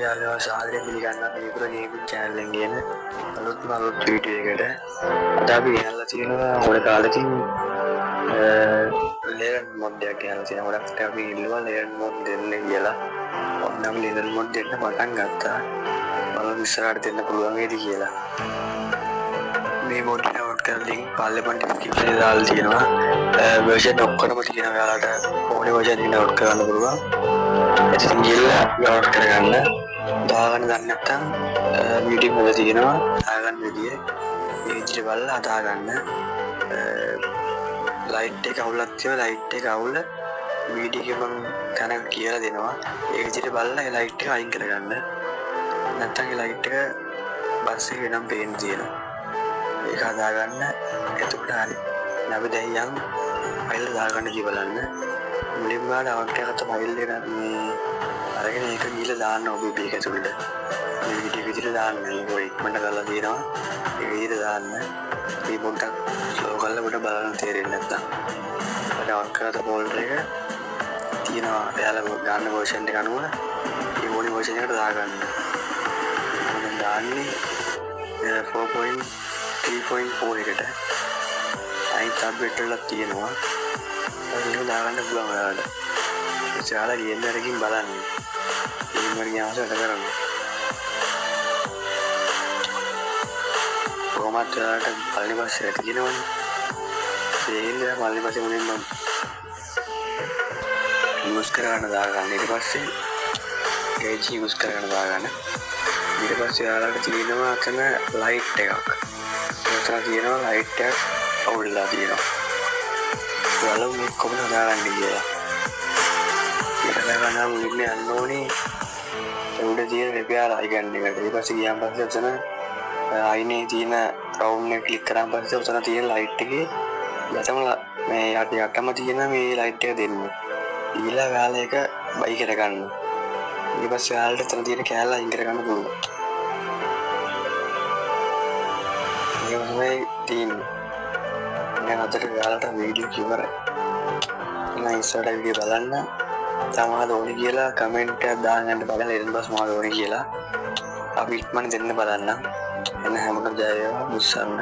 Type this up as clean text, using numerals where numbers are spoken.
යාළුවෝ සාදරයෙන් පිළිගන්නවා මේ පුර ගේමින් channel එකෙන් ගේන අලුත් වීඩියෝ එකකට. අද අපි ගෙනල්ලා තියෙනවා ගොඩ කාලෙකින් ලේරන් මොඩ් එකක් ගෙනල්ලා තියෙනවා. ගොඩක් අපි ඉල්ලුවා ලේරන් මොඩ් දෙන්න කියලා. ඔන්න අපි ලේරන් මොඩ් දෙන්න පටන් ගත්තා. බලමු ඉස්සරහට දෙන්න පුළුවන් වේද කියලා. මේ මොඩ් එක ඩවුන්ලෝඩ් කරන ලින්ක් පල්ලෙපන් ඩිස්ක්‍රිප්ෂන් එකේ දාලා තියෙනවා. version ඔක්කොම තියෙනවා. ඔයාලට ඕනේ version එක ඩවුන්ලෝඩ් කරන්න පුළුවන්. ඉතින් ගිහලා ඩවුන්ලෝඩ් කරගන්න. දාගන්න දන්නේ නැත්නම් YouTube වල තියෙනවා. දාගන්න විදිය මේ විදිහට බලලා හදාගන්න. ලයිට් එක අවුලක් තියෙනවා. ලයිට් එක අවුල වීඩියෝ එකේ මම තැනක කියලා දෙනවා. ඒ විදිහට බලලා ඒ ලයිට් එක අයින් කරගන්න. නැත්නම් ඒ ලයිට් එක බස් එකේ වෙනම පේන්න තියෙනවා. ඒක හදාගන්න. එතකොට හරි. අපි දැන් යන් ෆයිල් දාගන්න කී බලන්න. මුලින්ම ඩවුන්ලෝඩ් කරගත්ත ෆයිල් එක මේ අරගෙන ඒක ගිහලා දාන්න ඔබේ මේක ඇතුළට. මේ වීඩියෝ විදිහට දාන්න. ඒක ඉක්මනට කරලා තියෙනවා. ඒ විදිහට දාන්න. මේ පොඩ්ඩක් ස්ලෝ කරලා ඔබට බලන්න තේරෙන්නේ නැත්නම්. ඩවුන්ලෝඩ් කරගත්ත ෆෝල්ඩර් එක තියෙනවා. එයාලා ගන්න version එක අනුව ඒ ඕනි version එකට දාගන්න. මම දාන්නේ 4.3.4 එකට. අයින් සබ්ජෙක්ට් වල තියෙනවා. ඒක දාගන්න පුළුවන් ඔයාලට. ඔයාලා ගේම් එකකින් බලන්න. ගේම් එක ගියාම වැඩ කරන්න. කොහොමද ඔයාලට පළවෙනි පස්සේ ඇති කියනවනේ. ඒකෙන් පළවෙනි පස්සේ මුලින්ම යූස් කරගන්න දාගන්න. ඊට පස්සේ ගේජ් යූස් කරගන්න දාගන්න. ඊට පස්සේ ඔයාලට තියෙනවා අතන ලයිට් එකක්. ඔතන තියෙනවා ලයිට් එකක් අවුල්ලා තියෙනවා. ඔයාලා මේක කොහොමද හදාගන්නේ කියලා. ඒක හදාගන්න මුලින්ම යන්න ඕනේ උඩ තියෙන රිපෙයාර් අයිකන් එකට. ඊට පස්සේ ගියාන් පස්සේ ඔතන අයිනේ තියෙන රවුන්ඩ් එක ක්ලික් කරාන් පස්සේ ඔතන තියෙන ලයිට් එකේ යටම මේ යටම තියෙන මේ ලයිට් එක දෙන්න. ඊළඟ ඔයාලා ඒක බයි කරගන්න. ඊට පස්සේ ඔයාලට එතන තියෙන කෑල්ල අයින් කරගන්න පුළුවන්. ඒක තමයි තියෙන්නේ. දැන් අදට ඔයාලට වීඩියෝ ඉවරයි. මම ඉස්සරහට වීඩියෝ බලන්න. තමයිද ඕනි කියලා කමෙන්ට් එකක් දාන්න බලන්න. ඊට පස්සේ මොනවද ඕනි කියලා අපි ඉක්මනට දෙන්න බලන්න. එන්න හැමෝටම ජය වේවා. මුස්සන්න.